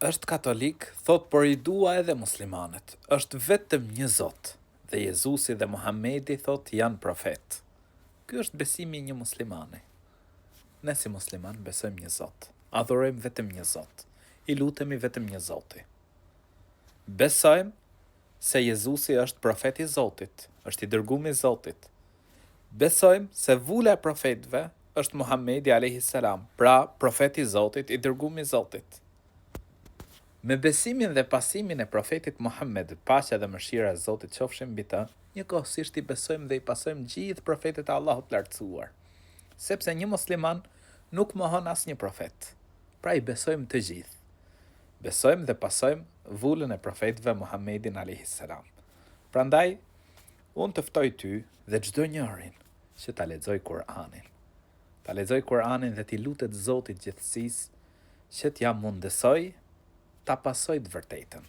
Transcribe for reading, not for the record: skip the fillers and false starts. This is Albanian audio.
është katolik, thot por I dua edhe muslimanët. Është vetëm një Zot, dhe Jezusi dhe Muhamedi thot janë profet. Ky është besimi I një muslimani. Ne si musliman besojmë një Zot, adhurojmë vetëm një Zot, I lutemi vetëm një Zoti. Besojmë se Jezusi është profeti I Zotit, është I dërguari I Zotit. Besojmë se vula e profetëve është Muhamedi alayhis salam, pra profeti I Zotit, I dërguari I Zotit. Me besimin dhe pasimin e profetit Muhammed, paqja dhe mëshira e Zotit qofshin mbi të, njëkohësisht I besojmë dhe I pasojmë gjithë profetet e Allahut lartësuar, sepse një musliman nuk mohon asnjë profet. Pra I besojmë të gjithë. Besojmë dhe pasojmë vullën e profetëve Muhammedin alayhis salam. Prandaj, unë të ftoj ty dhe çdo njërin që ta lexoj Kur'anin. Ta lexoj Kur'anin dhe t'i lutet Zotit gjithësisë që t'ja mundësoj ta pasoj të vërtetën.